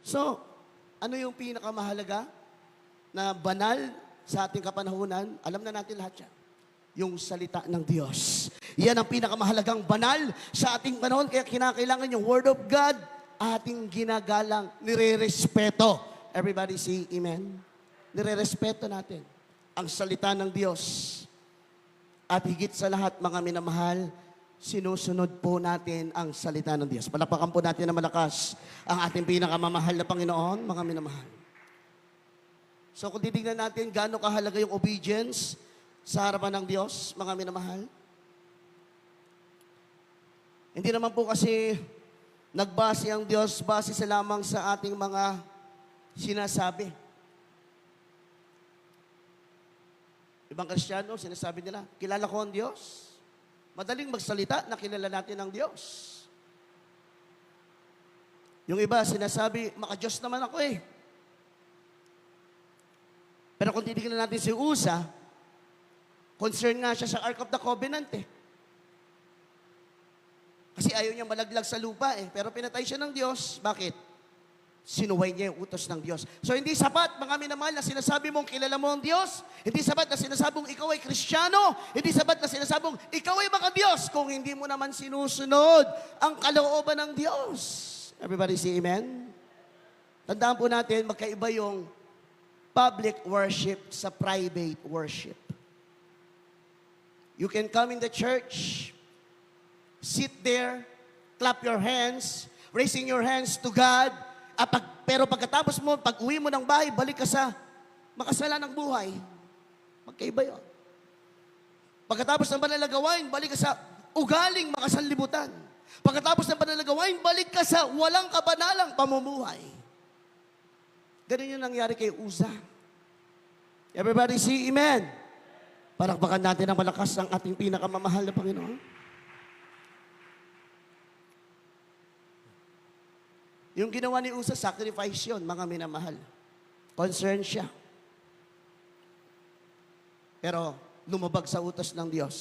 So, ano yung pinakamahalaga na banal sa ating kapanahunan? Alam na natin lahat yan. Yung salita ng Diyos. Yan ang pinakamahalagang banal sa ating panahon. Kaya kinakailangan yung Word of God, ating ginagalang, nire-respeto. Everybody say amen? Nire-respeto natin ang salita ng Diyos. At higit sa lahat, mga minamahal, sinusunod po natin ang salita ng Diyos. Palakpakan po natin na malakas ang ating pinakamamahal na Panginoon, mga minamahal. So kung titignan natin gaano kahalaga yung obedience sa harapan ng Diyos, mga minamahal, hindi naman po kasi nagbase ang Diyos base sa lamang sa ating mga sinasabi. Ibang Kristiyano, sinasabi nila, kilala ko ang Diyos. Madaling magsalita na kilala natin ang Diyos. Yung iba, sinasabi, maka-Diyos naman ako eh. Pero kung titignan natin si Uza, concern nga siya sa Ark of the Covenant eh. Kasi ayaw niya malaglag sa lupa eh. Pero pinatay siya ng Diyos. Bakit? Sinuway niya yung utos ng Diyos. So hindi sapat, mga minamahal, na sinasabi mong kilala mo ang Diyos. Hindi sapat na sinasabong ikaw ay Kristiyano. Hindi sapat na sinasabong ikaw ay mga Diyos kung hindi mo naman sinusunod ang kalooban ng Diyos. Everybody say amen? Tandaan po natin, magkaiba yung public worship sa private worship. You can come in the church, sit there, clap your hands, raising your hands to God, pero pagkatapos mo, pag uwi mo ng bahay, balik ka sa makasalanang buhay. Magkaiba yun. Pagkatapos ng banal na gawain, balik ka sa ugaling makasanlibutan. Pagkatapos ng banal na gawain, balik ka sa walang kabanalang pamumuhay. Ganun yung nangyari kay Uza. Everybody say amen. Palakpakan natin ang malakas ng ating pinakamamahal na Panginoon. Yung ginawa ni Uza, sacrifice yun, mga minamahal. Concern siya. Pero lumabag sa utos ng Diyos.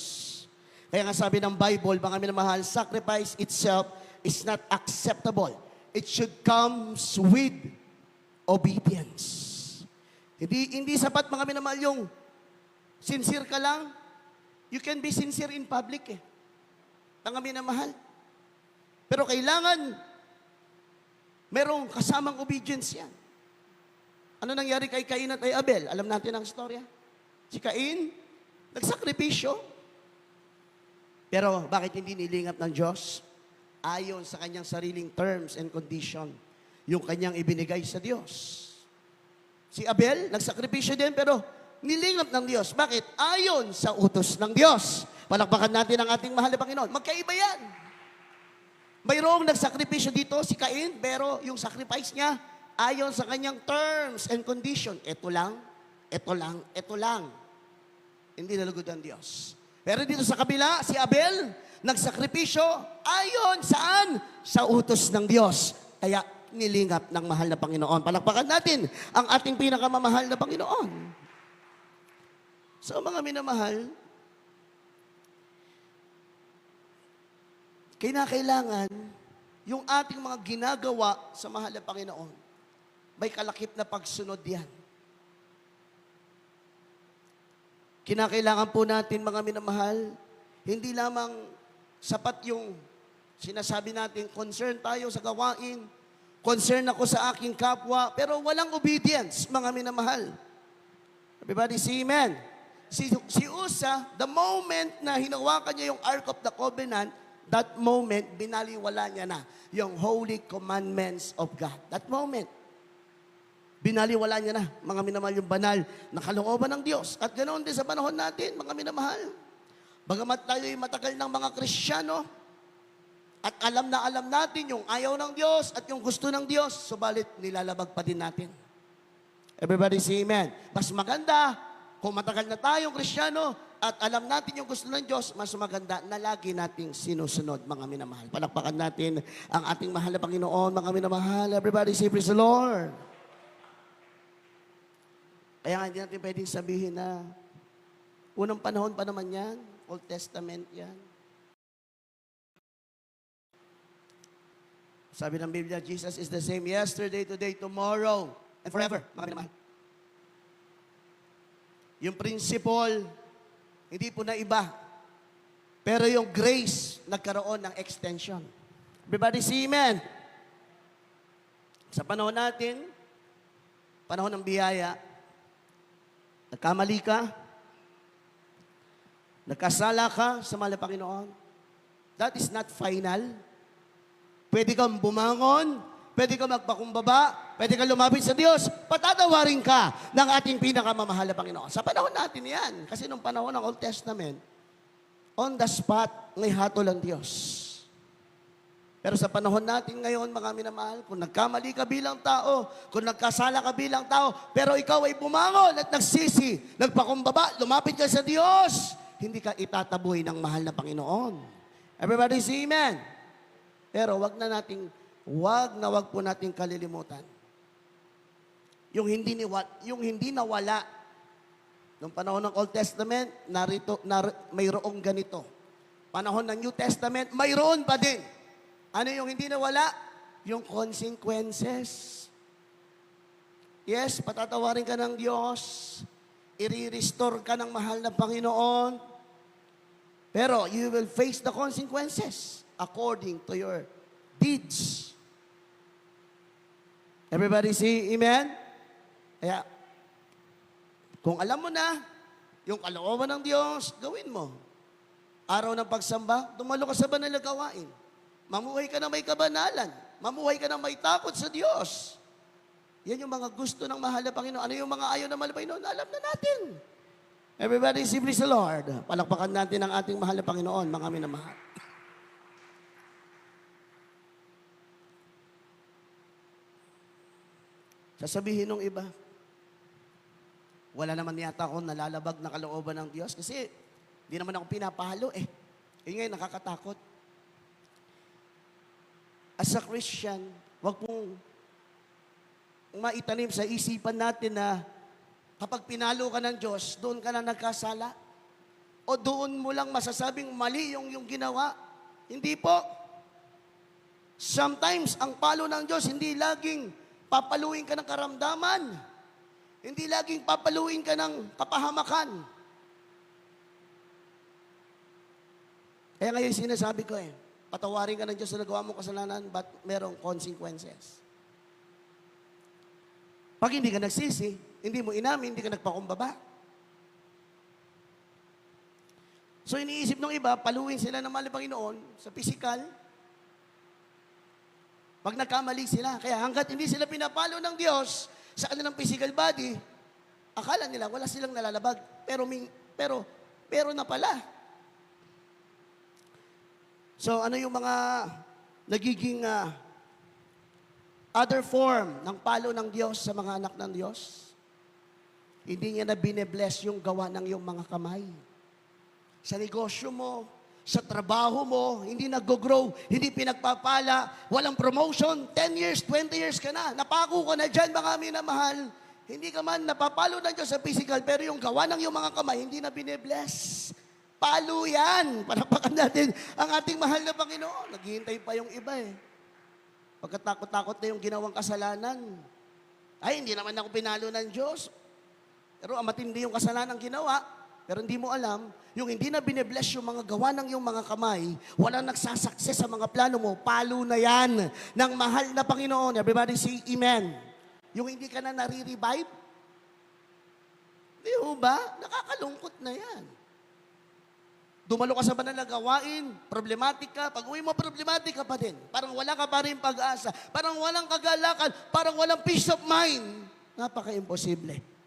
Kaya nga sabi ng Bible, mga minamahal, sacrifice itself is not acceptable. It should come with obedience. Hindi sapat, mga minamahal, yung sincere ka lang. You can be sincere in public eh. Mga minamahal. Pero kailangan merong kasamang obedience yan. Ano nangyari kay Cain at kay Abel? Alam natin ang storya. Si Cain, nagsakripisyo. Pero bakit hindi nilingap ng Diyos? Ayon sa kanyang sariling terms and condition, yung kanyang ibinigay sa Diyos. Si Abel, nagsakripisyo din, pero nilingap ng Diyos. Bakit? Ayon sa utos ng Diyos. Palakpakan natin ang ating mahal na Panginoon. Magkaiba yan. Mayroong nagsakripisyo dito, si Cain, pero yung sacrifice niya, ayon sa kanyang terms and condition. Ito lang, ito lang, ito lang. Hindi nalugod ang Diyos. Pero dito sa kabila, si Abel, nagsakripisyo, ayon saan? Sa utos ng Diyos. Kaya nilingap ng mahal na Panginoon. Palakpakan natin ang ating pinakamamahal na Panginoon. So mga minamahal, kinakailangan yung ating mga ginagawa sa mahal na Panginoon, may kalakip na pagsunod yan. Kinakailangan po natin, mga minamahal, hindi lamang sapat yung sinasabi natin, concern tayo sa gawain, concern ako sa aking kapwa, pero walang obedience, mga minamahal. Everybody say amen. Si Uza, the moment na hinawakan niya yung Ark of the Covenant, that moment, binaliwala niya na yung holy commandments of God. That moment, binaliwala niya na, mga minamahal, yung banal na kalooban ng Diyos. At ganoon din sa panahon natin, mga minamahal. Bagamat tayo'y matagal ng mga Kristiyano, at alam natin yung ayaw ng Diyos at yung gusto ng Diyos, subalit nilalabag pa din natin. Everybody say amen. Mas maganda, kung matagal na tayong Kristiyano, at alam natin yung gusto ng Diyos, mas maganda na lagi nating sinusunod, mga minamahal. Palakpakan natin ang ating mahal na Panginoon, mga minamahal. Everybody say, praise the Lord. Kaya nga hindi natin pwedeng sabihin na unang panahon pa naman yan, Old Testament yan. Sabi ng Biblia, Jesus is the same yesterday, today, tomorrow, and forever. Mga minamahal. Yung principle, hindi po na iba. Pero yung grace, nagkaroon ng extension. Everybody say amen. Sa panahon natin, panahon ng biyaya, nagkamali ka, nagkasala ka sa mahal na Panginoon, that is not final. Pwede kang bumangon, pwede kang magpakumbaba, pwede kang lumapit sa Diyos, patatawarin ka ng ating pinakamamahal na Panginoon. Sa panahon natin yan, kasi nung panahon ng Old Testament, on the spot, may hatol ang Diyos. Pero sa panahon natin ngayon, mga minamahal, kung nagkamali ka bilang tao, kung nagkasala ka bilang tao, pero ikaw ay bumangon at nagsisi, nagpakumbaba, lumapit ka sa Diyos, hindi ka itataboy ng mahal na Panginoon. Everybody say amen. Pero wag po nating kalilimutan. Yung hindi nawala nung panahon ng Old Testament, mayroong ganito. Panahon ng New Testament, mayroon pa din. Ano yung hindi nawala? Yung consequences. Yes, patatawarin ka ng Diyos, i-restore ka ng mahal na Panginoon, pero you will face the consequences according to your deeds. Everybody say amen? Kaya, kung alam mo na, yung kalooban ng Diyos, gawin mo. Araw ng pagsamba, dumalo ka sa banal na gawain. Mamuhay ka na may kabanalan. Mamuhay ka na may takot sa Diyos. Yan yung mga gusto ng mahal na Panginoon. Ano yung mga ayaw ng mahal na Panginoon? Alam na natin. Everybody, please the Lord. Palakpakan natin ang ating mahal na Panginoon, mga minamahal. Sasabihin ng iba, wala naman yata akong nalalabag na kalooban ng Diyos kasi di naman ako pinapahalo eh. Yun ngayon, nakakatakot. As a Christian, wag pong maitanim sa isipan natin na kapag pinalo ka ng Diyos, doon ka na nagkasala. O doon mo lang masasabing mali yung ginawa. Hindi po. Sometimes, ang palo ng Diyos, hindi laging papaluin ka ng karamdaman. Hindi laging papaluin ka ng kapahamakan. Kaya ngayon sinasabi ko patawarin ka ng Diyos sa nagawa mong kasalanan, but merong consequences. Pag hindi ka nagsisi, hindi mo inamin, hindi ka nagpakumbaba. So iniisip ng iba, paluin sila ng mahal na Panginoon sa physical. Pag nagkamali sila, kaya hanggat hindi sila pinapalo ng Diyos sa kanilang physical body, akala nila wala silang nalalabag. Pero na pala. So ano yung mga nagiging other form ng palo ng Diyos sa mga anak ng Diyos? Hindi niya na bine-bless yung gawa ng iyong mga kamay. Sa negosyo mo, sa trabaho mo, hindi nag-grow, hindi pinagpapala, walang promotion, 10 years, 20 years ka na, napako ka na dyan, mga minamahal. Hindi ka man napapalo ng Diyos sa physical, pero yung gawa ng iyong mga kamay, hindi na bine-bless. Palo yan. Panapakan natin ang ating mahal na Panginoon. Naghihintay pa yung iba Pagkatakot-takot na yung ginawang kasalanan. Ay, hindi naman ako pinalo ng Diyos. Pero matindi yung kasalanan ginawa. Pero hindi mo alam, yung hindi na bine-bless yung mga gawa ng iyong mga kamay, walang nagsasakses sa mga plano mo, palo na yan ng mahal na Panginoon. Everybody say amen. Yung hindi ka na nare-revive, di ba? Nakakalungkot na yan. Dumalo ka sa banal na gawain, problematic ka, pag uwi mo problematic ka pa din. Parang wala ka pa rin pag-asa, parang walang kagalakan, parang walang peace of mind. Napaka-imposible.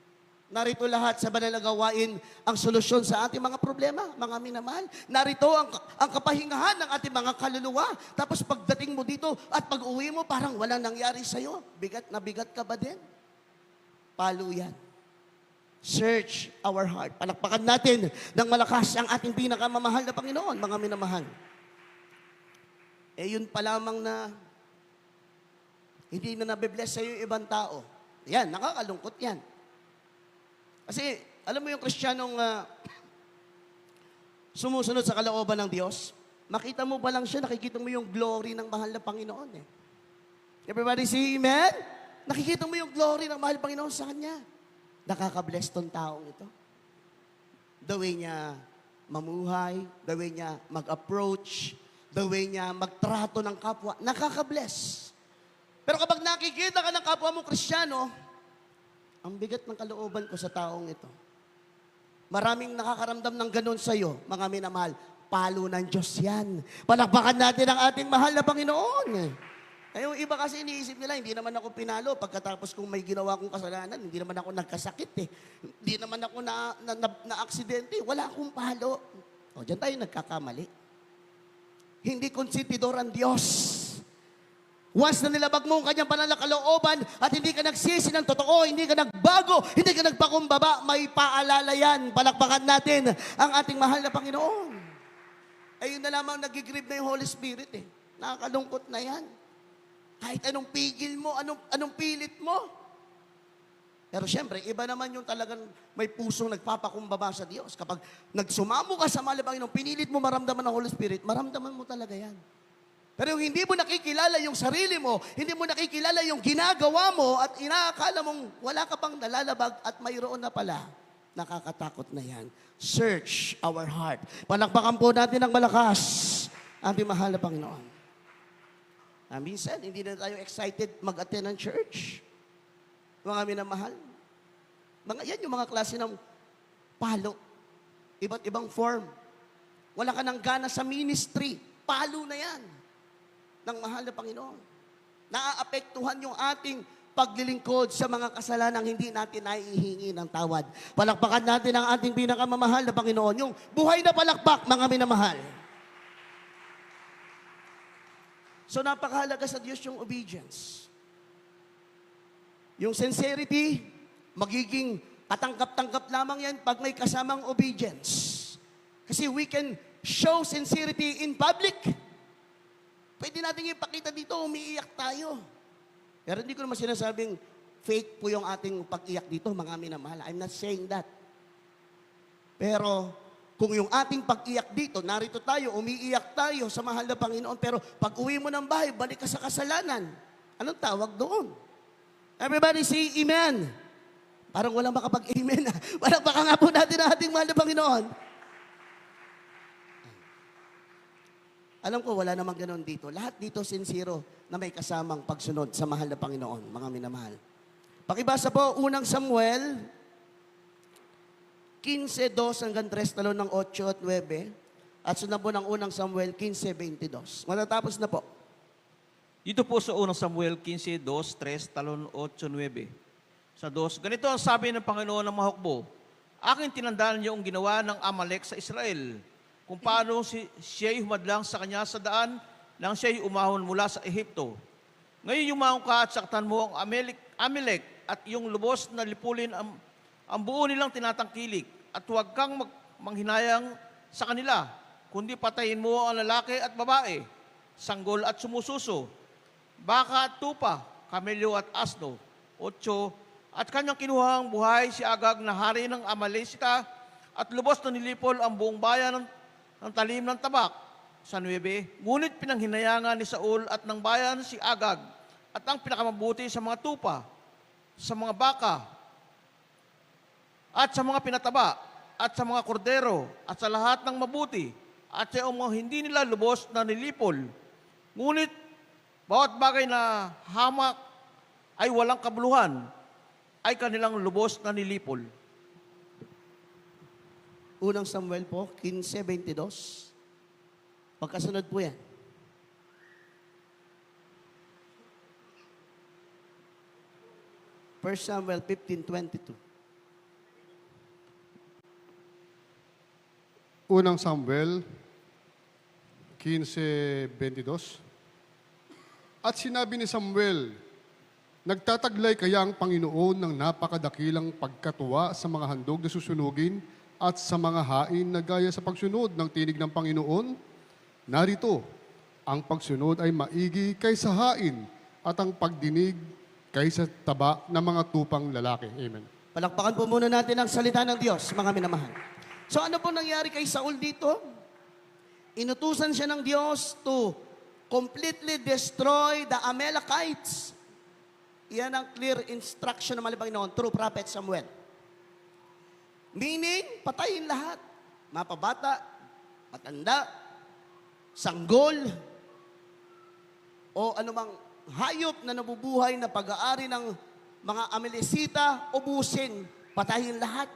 Narito lahat sa banal na gawain ang solusyon sa ating mga problema, mga minamahal. Narito ang kapahingahan ng ating mga kaluluwa. Tapos pagdating mo dito at pag-uwi mo, parang walang nangyari sa'yo. Bigat na bigat ka ba din? Palo yan. Search our heart. Palakpakan natin ng malakas ang ating pinakamamahal na Panginoon, mga minamahal. Yun pa lamang na hindi na nabibless sa'yo yung ibang tao. Yan, nakakalungkot yan. Kasi, alam mo yung Kristiyanong sumusunod sa kalooban ng Diyos, makita mo ba lang siya, nakikita mo yung glory ng mahal na Panginoon Everybody say amen? Nakikita mo yung glory ng mahal Panginoon sa kanya. Nakaka-bless tong taong ito. The way niya mamuhay, the way niya mag-approach, the way niya magtrato ng kapwa, nakaka-bless. Pero kapag nakikita ka ng kapwa mo Kristiyano, ang bigat ng kalooban ko sa taong ito. Maraming nakakaramdam ng ganun sa'yo, mga minamahal. Palo ng Diyos yan. Palakpakan natin ang ating mahal na Panginoon. Yung iba kasi iniisip nila, hindi naman ako pinalo pagkatapos kung may ginawa kong kasalanan, hindi naman ako nagkasakit eh. Hindi naman ako na-aksidente, wala akong palo. O, dyan tayo nagkakamali. Hindi konsentidor ang Diyos. Once na nilabag mo ang kanyang pananakalooban at hindi ka nagsisi ng totoo, hindi ka nagbago, hindi ka nagpakumbaba, may paalala yan. Palakpakan natin ang ating mahal na Panginoon. Ayun na lamang nagigrieve na yung Holy Spirit eh. Nakakalungkot na yan. Kahit anong pigil mo, anong pilit mo. Pero siyempre, iba naman yung talagang may pusong nagpapakumbaba sa Diyos. Kapag nagsumamo ka sa mahal na Panginoon, pinilit mo maramdaman ng Holy Spirit, maramdaman mo talaga yan. Pero yung hindi mo nakikilala yung sarili mo, hindi mo nakikilala yung ginagawa mo at inaakala mong wala ka pang nalalabag at mayroon na pala, nakakatakot na yan. Search our heart. Palakpakan po natin ng malakas ang ating mahal na Panginoon. Minsan, hindi na tayo excited mag-attend ng church. Mga minamahal. Yan yung mga klase ng palo. Iba't ibang form. Wala ka ng gana sa ministry. Palo na yan ng mahal na Panginoon. Naaapektuhan yung ating paglilingkod sa mga kasalanang hindi natin naihihingi ng tawad. Palakpakan natin ang ating pinakamamahal na Panginoon. Yung buhay na palakpak, mga minamahal. So napakahalaga sa Diyos yung obedience. Yung sincerity, magiging katanggap-tanggap lamang yan pag may kasamang obedience. Kasi we can show sincerity in public. Pwede natin ipakita dito, umiiyak tayo. Pero hindi ko naman sinasabing fake po yung ating pag-iyak dito, mga minamahal. I'm not saying that. Pero kung yung ating pag-iyak dito, narito tayo, umiiyak tayo sa mahal na Panginoon, pero pag uwi mo ng bahay, balik ka sa kasalanan. Anong tawag doon? Everybody say amen. Parang walang makapag-amen. Parang baka nga po natin ang ating mahal na Panginoon. Alam ko, wala namang ganun dito. Lahat dito sincero na may kasamang pagsunod sa mahal na Panginoon, mga minamahal. Pakibasa po, unang Samuel, 15:2 hanggang 3, talon ng 8 at 9. At sunod po ng unang Samuel, 15:22. Matatapos na po. Dito po sa unang Samuel 15:2, 3, talon 8, 9. Sa 2, ganito ang sabi ng Panginoon ng mahukbo, aking tinandaan niyo ang ginawa ng Amalek sa Israel, kung paano siya'y humadlang sa kanya sa daan nang siya'y umahon mula sa Ehipto. Ngayon yumaon ka at saktan mo ang Amalek at iyong lubos na lipulin ang buo nilang tinatangkilik at huwag kang manghinayang sa kanila, kundi patayin mo ang lalaki at babae, sanggol at sumususo, baka at tupa, kamelyo at asno. 8, at kanyang kinuhang buhay si Agag na hari ng Amalesita at lubos na nilipol ang buong bayan ng talim ng tabak. Sa 9, ngunit pinanghinayangan ni Saul at ng bayan si Agag at ang pinakamabuti sa mga tupa, sa mga baka, at sa mga pinataba, at sa mga kordero, at sa lahat ng mabuti, at sa mga hindi nila lubos na nilipol. Ngunit, bawat bagay na hamak ay walang kabuluhan, ay kanilang lubos na nilipol. Unang Samuel po, 15:22. Pagkasunod po yan. First Samuel 15:22. Unang Samuel 15:22. At sinabi ni Samuel, nagtataglay kaya ang Panginoon ng napakadakilang pagkatuwa sa mga handog na susunugin at sa mga hain na gaya sa pagsunod ng tinig ng Panginoon? Narito, ang pagsunod ay maigi kaysa hain at ang pagdinig kaysa taba ng mga tupang lalaki. Amen. Palakpakan po muna natin ang salita ng Diyos, mga minamahal. So ano po nangyari kay Saul dito? Inutusan siya ng Diyos to completely destroy the Amalekites. Yan ang clear instruction ng malibang noon through Prophet Samuel. Meaning, patayin lahat. Mapabata, matanda, sanggol, o anumang hayop na nabubuhay na pag-aari ng mga Amalekita, ubusin, patayin lahat.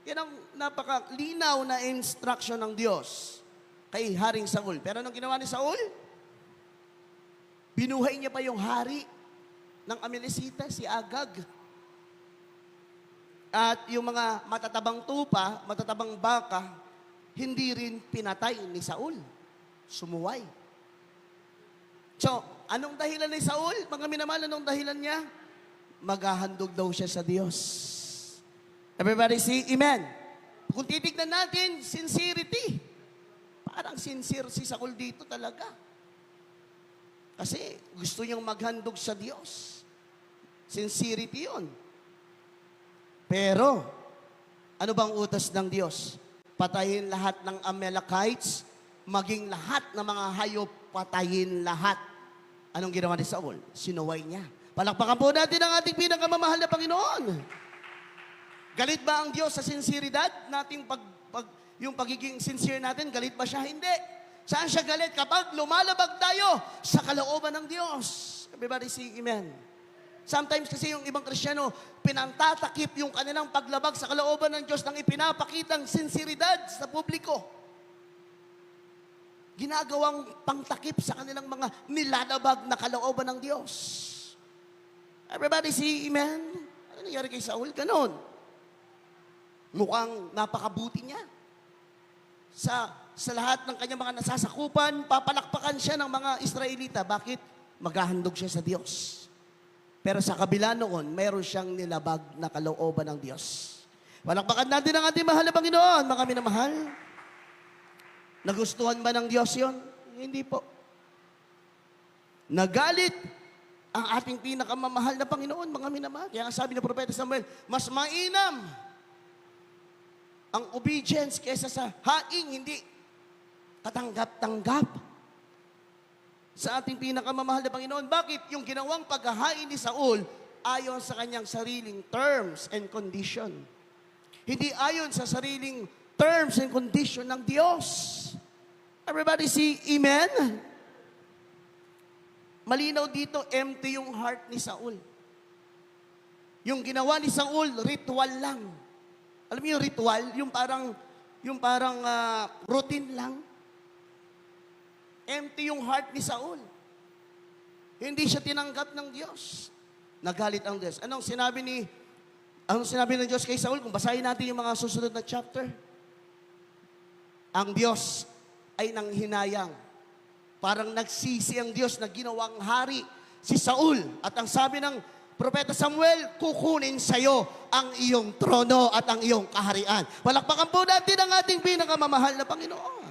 Yan ang napakalinaw na instruction ng Diyos kay Haring Saul. Pero anong ginawa ni Saul? Binuhay niya pa yung hari ng Amalekita, si Agag. At yung mga matatabang tupa, matatabang baka, hindi rin pinatay ni Saul. Sumuway. So, anong dahilan ni Saul? Mga minamahal, anong dahilan niya? Maghahandog daw siya sa Diyos. Everybody say amen. Kung titignan natin, sincerity. Parang sincere si Saul dito talaga. Kasi gusto niyang maghandog sa Diyos. Sincerity yun. Pero, ano bang utos ng Diyos? Patayin lahat ng Amalekites, maging lahat ng mga hayop, patayin lahat. Anong ginawa ni Saul? Sinuway niya. Palakpakan po natin ang ating pinakamamahal na Panginoon. Galit ba ang Diyos sa sinseridad? Yung pagiging sincere natin, galit ba siya? Hindi. Saan siya galit? Kapag lumalabag tayo sa kalooban ng Diyos. Everybody say amen. Sometimes kasi yung ibang Kristiyano, pinantatakip yung kanilang paglabag sa kalooban ng Diyos nang ipinapakitang sinseridad sa publiko. Ginagawang pangtakip sa kanilang mga nilalabag na kalooban ng Diyos. Everybody say amen. Ano nangyari kay Saul? Ganon. Mukhang napakabuti niya. Sa lahat ng kanyang mga nasasakupan, papalakpakan siya ng mga Israelita. Bakit? Maghahandog siya sa Diyos. Pero sa kabila noon, mayroon siyang nilabag na kalooban ng Diyos. Palakpakan natin ang ating mahal na Panginoon, mga minamahal. Nagustuhan ba ng Diyos yon? Hindi po. Nagalit ang ating pinakamamahal na Panginoon, mga minamahal. Kaya nga sabi ng Propeta Samuel, mas mainam ang obedience kaysa sa haing, hindi katanggap-tanggap sa ating pinakamamahal na Panginoon. Bakit? Yung ginawang paghahain ni Saul ayon sa kanyang sariling terms and condition. Hindi ayon sa sariling terms and condition ng Diyos. Everybody say amen? Malinaw dito, empty yung heart ni Saul. Yung ginawa ni Saul, ritual lang. Alam mo yung ritual? Yung parang routine lang. Empty yung heart ni Saul. Hindi siya tinanggap ng Diyos. Nagalit ang Diyos. Anong sinabi ng Diyos kay Saul? Kung basahin natin yung mga susunod na chapter. Ang Diyos ay nanghinayang. Parang nagsisi ang Diyos na ginawang hari si Saul. At ang sabi ng Propeta Samuel, kukunin sa'yo ang iyong trono at ang iyong kaharian. Palakpakan po natin ang ating pinakamamahal na Panginoon.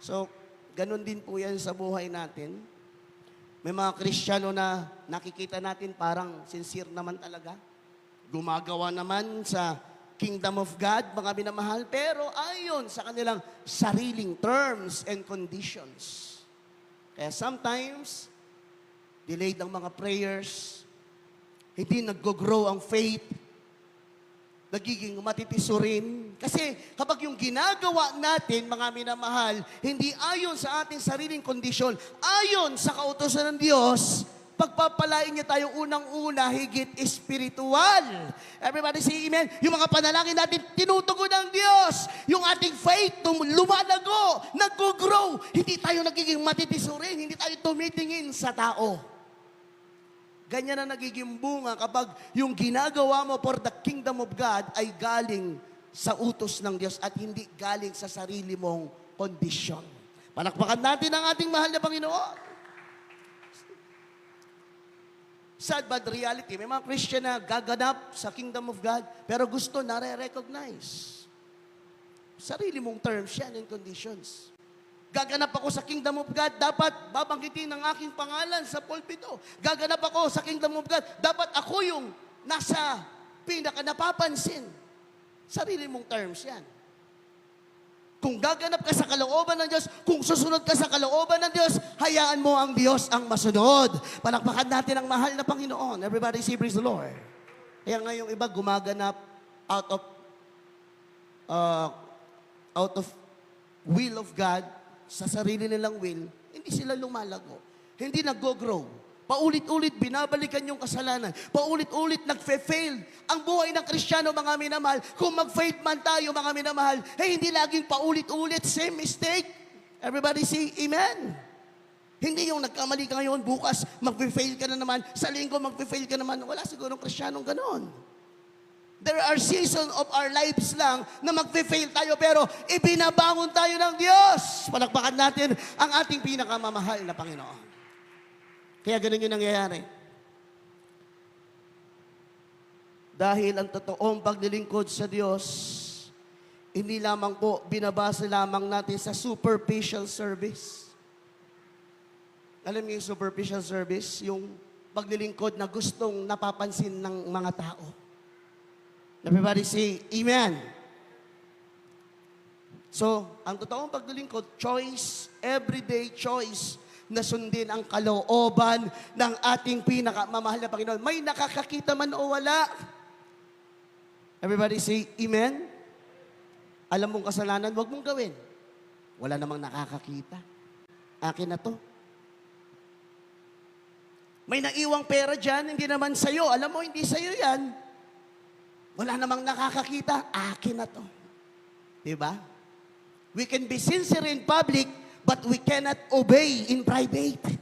So, ganun din po yan sa buhay natin. May mga Kristiyano na nakikita natin parang sincere naman talaga. Gumagawa naman sa kingdom of God, mga minamahal, pero ayon sa kanilang sariling terms and conditions. Kaya sometimes, delayed ang mga prayers, hindi nag-grow ang faith, nagiging matitiso rin. Kasi kapag yung ginagawa natin, mga minamahal, hindi ayon sa ating sariling kondisyon, ayon sa kautusan ng Diyos, pagpapalain niya tayo unang-una, higit espiritual. Everybody say amen. Yung mga panalangin natin, tinutugon ng Diyos. Yung ating faith, lumalago, nag-grow. Hindi tayo nagiging matitiso rin, hindi tayo tumitingin sa tao. Ganyan na nagiging bunga kapag yung ginagawa mo for the kingdom of God ay galing sa utos ng Diyos at hindi galing sa sarili mong kondisyon. Palakpakan natin ang ating mahal na Panginoon. Sad but reality, may mga Christian na gaganap sa kingdom of God pero gusto nare-recognize. Sarili mong terms yan and conditions. Gaganap ako sa kingdom of God, dapat babanggitin ng aking pangalan sa pulpito. Gaganap ako sa kingdom of God, dapat ako yung nasa pinaka napapansin. Sarili mong terms yan. Kung gaganap ka sa kalooban ng Diyos, kung susunod ka sa kalooban ng Diyos, hayaan mo ang Diyos ang masunod. Palakpakan natin ang mahal na Panginoon. Everybody say, praise the Lord. Kaya nga yung iba gumaganap out of will of God, sa sarili nilang will, hindi sila lumalago. Hindi nag-grow. Paulit-ulit, binabalikan yung kasalanan. Paulit-ulit, nagfe-fail. Ang buhay ng Kristiyano, mga minamahal, kung mag-faith man tayo, mga minamahal, hindi laging paulit-ulit, same mistake. Everybody say, Amen. Hindi yung nagkamali ka ngayon, bukas, mag-fail ka na naman, sa linggo, mag-fail ka naman. Wala sigurong Kristiyanong ganon. There are seasons of our lives lang na mag-fail tayo, pero ibinabangon tayo ng Diyos. Palakpakan natin ang ating pinakamamahal na Panginoon. Kaya ganun yung nangyayari. Dahil ang totoong paglilingkod sa Diyos, hindi lamang po binabasa lamang natin sa superficial service. Alam niyo yung superficial service? Yung paglilingkod na gustong napapansin ng mga tao. Everybody say, Amen. So, ang totoong paglilingkod, choice, everyday choice, na sundin ang kalooban ng ating pinakamamahal na Panginoon. May nakakakita man o wala. Everybody say, Amen. Alam mong kasalanan, huwag mong gawin. Wala namang nakakakita. Akin na to. May naiwang pera dyan, hindi naman sa'yo. Alam mo, hindi sa'yo yan. Wala namang nakakakita. Akin na to. Diba? We can be sincere in public, but we cannot obey in private.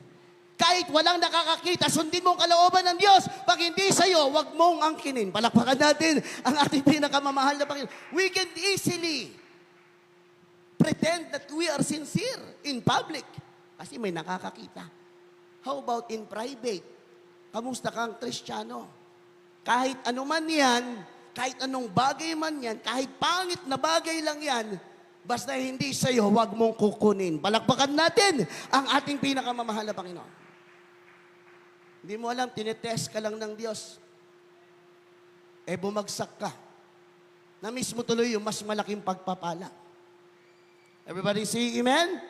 Kahit walang nakakakita, sundin mo ang kalooban ng Diyos. Pag hindi sa'yo, wag mong angkinin. Palakpakan natin ang ating pinakamamahal na Panginoon. We can easily pretend that we are sincere in public kasi may nakakakita. How about in private? Kamusta kang Kristiyano? Kahit ano man yan, kahit anong bagay man yan, kahit pangit na bagay lang yan, basta hindi sa'yo, huwag mong kukunin. Palakpakan natin ang ating pinakamamahal na Panginoon. Hindi mo alam, tinetest ka lang ng Diyos. Bumagsak ka. Na-miss mo tuloy yung mas malaking pagpapala. Everybody say Amen?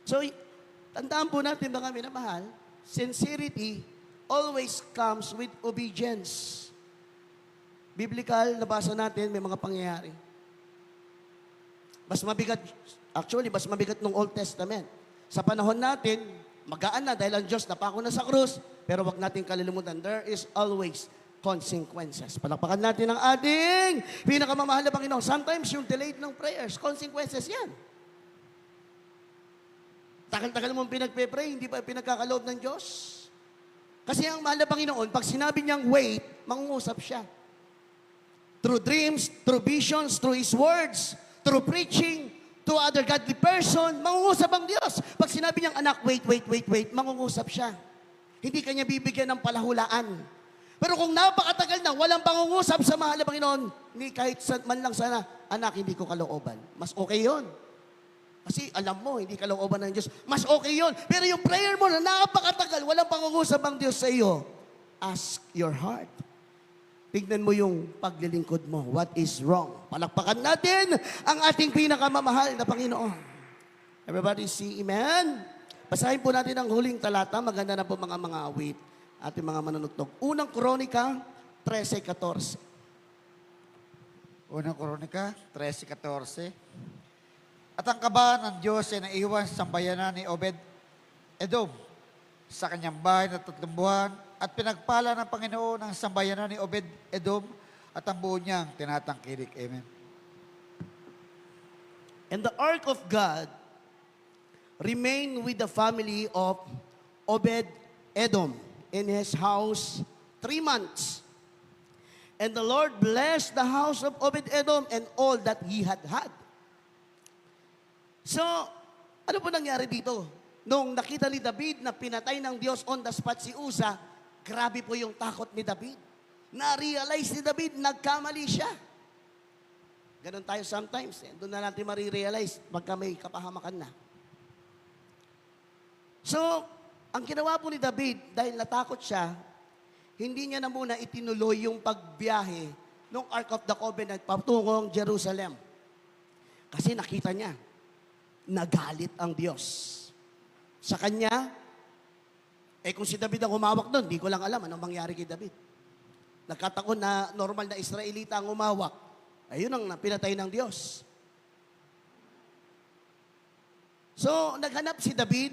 So, tandaan po natin mga minamahal, sincerity always comes with obedience. Biblical, nabasa natin, may mga pangyayari. Mas mabigat, actually, mas mabigat ng Old Testament. Sa panahon natin, magaan na dahil ang Diyos napako na sa krus, pero wag natin kalilimutan, there is always consequences. Palakpakan natin ang ating pinakamamahal na Panginoon. Sometimes yung delayed ng prayers, consequences yan. Tagal-tagal mong pinagpe-pray, hindi pa pinagkakaloob ng Diyos. Kasi ang mahal na Panginoon, pag sinabi niyang wait, mangungusap siya. Through dreams, through visions, through His words, through preaching, to other godly person, mangungusap ang Diyos. Pag sinabi niyang, anak, wait, mangungusap siya. Hindi kanya bibigyan ng palahulaan. Pero kung napakatagal na, walang pangungusap sa mahal na Panginoon, hindi kahit man lang sana, anak, hindi ko kalooban. Mas okay yon. Kasi alam mo, hindi kalooban ng Diyos. Mas okay yon. Pero yung prayer mo na napakatagal, walang pangungusap ang Diyos sa iyo, ask your heart. Tignan mo yung paglilingkod mo. What is wrong? Palakpakan natin ang ating pinakamamahal na Panginoon. Everybody say Amen? Basahin po natin ang huling talata. Maganda na po mga awit. Ating mga manunugtog. Unang Kronika, 13:14. Unang Kronika, 13:14. At ang kabahan ng Diyos ay naiwan sa sambayanan ni Obed-Edom sa kanyang bahay na 3 buwan at pinagpala ng Panginoon ang sambayanan ni Obed-Edom at ang buo niyang tinatangkilik. Amen. And the ark of God remained with the family of Obed-Edom in his house 3 months. And the Lord blessed the house of Obed-Edom and all that he had. So, ano po nangyari dito? Nung nakita ni David na pinatay ng Diyos on the spot si Uza, grabe po yung takot ni David. Na-realize ni David, nagkamali siya. Ganon tayo sometimes. Doon na natin marirealize pagka may kapahamakan na. So, ang ginawa po ni David, dahil natakot siya, hindi niya na muna itinuloy yung pagbiyahe ng Ark of the Covenant patungong Jerusalem. Kasi nakita niya, nagalit ang Diyos. Sa kanya, kung si David ang humawak doon, di ko lang alam anong mangyari kay David. Nagkataon na normal na Israelita ang humawak. Ayun ang pinatay ng Diyos. So, naghanap si David,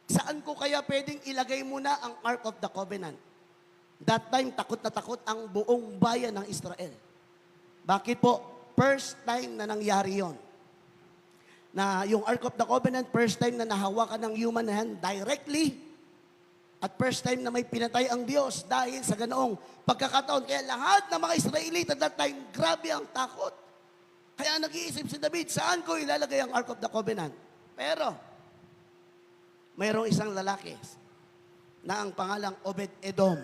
saan ko kaya pwedeng ilagay muna ang Ark of the Covenant? That time, takot na takot ang buong bayan ng Israel. Bakit po? First time na nangyari yon. Na yung Ark of the Covenant, first time na nahawakan ng human hand directly. At first time na may pinatay ang Diyos dahil sa ganoong pagkakataon. Kaya lahat ng mga Israelita at that time, grabe ang takot. Kaya nag-iisip si David, saan ko ilalagay ang Ark of the Covenant? Pero, mayroong isang lalaki na ang pangalang Obed-Edom.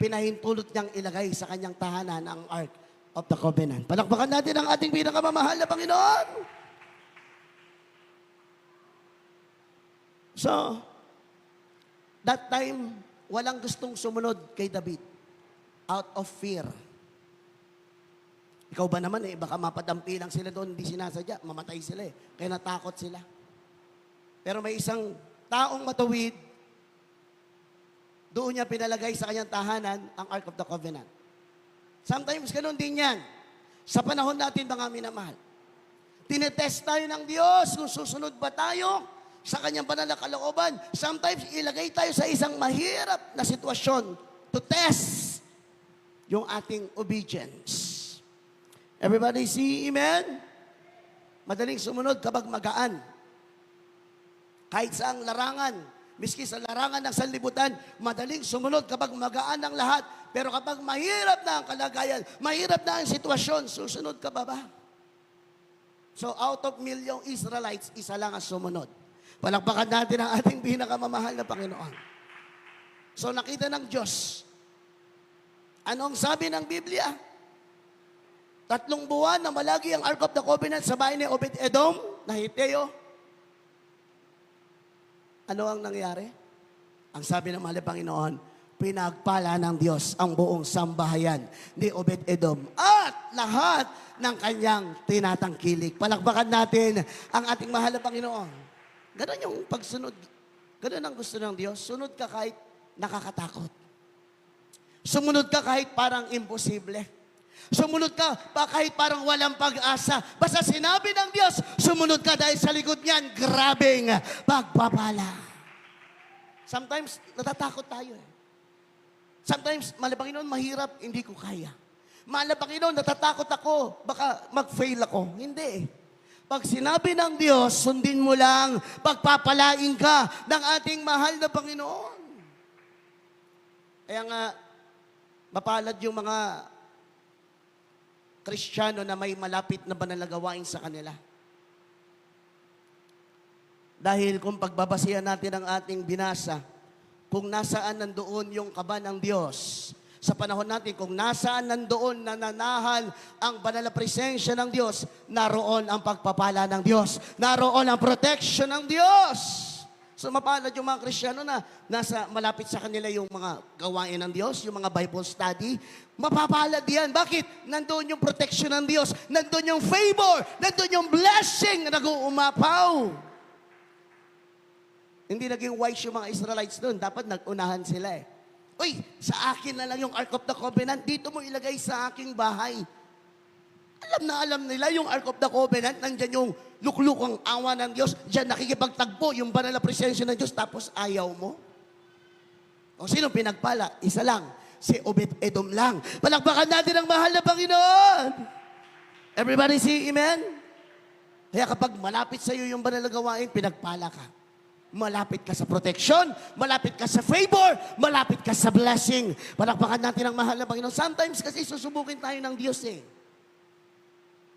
Pinahintulot niyang ilagay sa kanyang tahanan ang Ark of the Covenant. Palakpakan natin ang ating pinakamamahal na Panginoon. So, that time, walang gustong sumunod kay David out of fear. Ikaw ba naman baka mapadampi lang sila doon, hindi sinasadya, mamatay sila kaya natakot sila. Pero may isang taong matuwid, doon niya pinalagay sa kanyang tahanan ang Ark of the Covenant. Sometimes ganun din yan. Sa panahon natin, mga minamahal, tinetest tayo ng Diyos kung susunod ba tayo sa kanyang banal na kalooban. Sometimes, ilagay tayo sa isang mahirap na sitwasyon to test yung ating obedience. Everybody see amen? Madaling sumunod kapag magaan. Kahit sa ang larangan, miski sa larangan ng sanlibutan, madaling sumunod kapag magaan ang lahat. Pero kapag mahirap na ang kalagayan, mahirap na ang sitwasyon, susunod ka ba? So out of milyong Israelites, isa lang ang sumunod. Palakpakan natin ang ating pinakamamahal na Panginoon. So nakita ng Diyos. Anong sabi ng Biblia? 3 buwan na malagi ang Ark of the Covenant sa bahay ni Obed-Edom na Hiteo. Ano ang nangyari? Ang sabi ng mahal na Panginoon, pinagpala ng Diyos ang buong sambahayan ni Obed-Edom at lahat ng kanyang tinatangkilik. Palakpakan natin ang ating mahal na Panginoon. Ganon yung pagsunod. Ganon ang gusto ng Diyos. Sunod ka kahit nakakatakot. Sumunod ka kahit parang imposible. Sumunod ka pa kahit parang walang pag-asa. Basta sinabi ng Diyos, sumunod ka dahil sa likod niyan, grabing pagpapala. Sometimes, natatakot tayo Sometimes, mahal na Panginoon, mahirap, hindi ko kaya. Mahal na Panginoon, natatakot ako, baka mag-fail ako. Hindi Pag sinabi ng Diyos, sundin mo lang, pagpapalain ka ng ating mahal na Panginoon. Kaya nga, mapalad yung mga Kristiyano na may malapit na banal na gawain sa kanila. Dahil kung pagbabasihan natin ang ating binasa, kung nasaan nandoon yung kaba ng Diyos, sa panahon natin, kung nasaan nandoon nananahal ang banal na presensya ng Diyos, naroon ang pagpapala ng Diyos. Naroon ang protection ng Diyos. So mapalad yung mga Kristiyano na nasa malapit sa kanila yung mga gawain ng Diyos, yung mga Bible study, mapapalad yan. Bakit? Nandoon yung protection ng Diyos, nandoon yung favor, nandoon yung blessing na nag-uumapaw. Hindi naging wise yung mga Israelites doon. Dapat nag-unahan sila Uy, sa akin na lang yung Ark of the Covenant, dito mo ilagay sa aking bahay. Alam nila yung Ark of the Covenant, nandyan yung luklukang awa ng Diyos, dyan nakikipagtagpo yung banal na presensya ng Diyos, tapos ayaw mo? O sino pinagpala? Isa lang, si Obed-Edom lang. Palakpakan natin ang mahal na Panginoon. Everybody say amen? Kaya kapag malapit sa iyo yung banal na gawain, pinagpala ka. Malapit ka sa protection, malapit ka sa favor, malapit ka sa blessing. Palakpakan natin ang mahal na Panginoon. Sometimes kasi susubukin tayo ng Diyos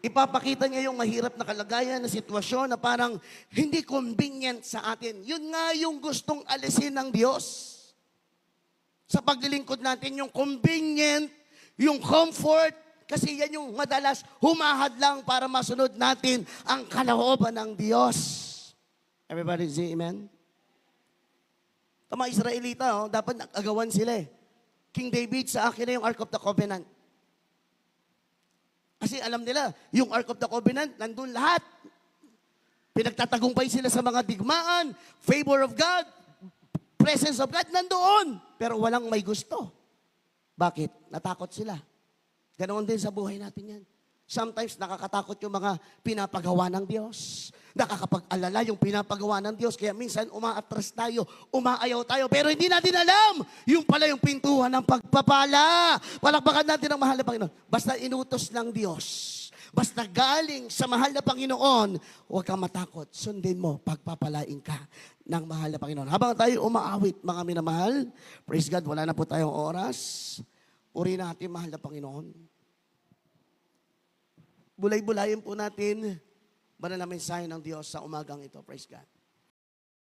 Ipapakita niya yung mahirap na kalagayan, na sitwasyon na parang hindi convenient sa atin. Yun nga yung gustong alisin ng Diyos. Sa paglilingkod natin, yung convenient, yung comfort, kasi yan yung madalas humahad lang para masunod natin ang kalooban ng Diyos. Everybody say amen? Ito mga Israelita, dapat nag-agawan sila King David, sa akin na yung Ark of the Covenant. Kasi alam nila, yung Ark of the Covenant, nandun lahat. Pinagtatagumpay sila sa mga digmaan, favor of God, presence of God, nandoon. Pero walang may gusto. Bakit? Natakot sila. Ganoon din sa buhay natin yan. Sometimes nakakatakot yung mga pinapagawa ng Diyos. Nakakapag-alala yung pinapagawa ng Diyos. Kaya minsan umaatras tayo, umaayaw tayo. Pero hindi natin alam. Yung pala yung pintuan ng pagpapala. Palakpakan natin ang mahal na Panginoon. Basta inutos ng Diyos. Basta galing sa mahal na Panginoon, huwag kang matakot. Sundin mo, pagpapalain ka ng mahal na Panginoon. Habang tayo umaawit, mga minamahal, praise God, wala na po tayong oras. Puri natin, mahal na Panginoon. Bulay-bulayin po natin banal na mensahe ng Diyos sa umagang ito. Praise God.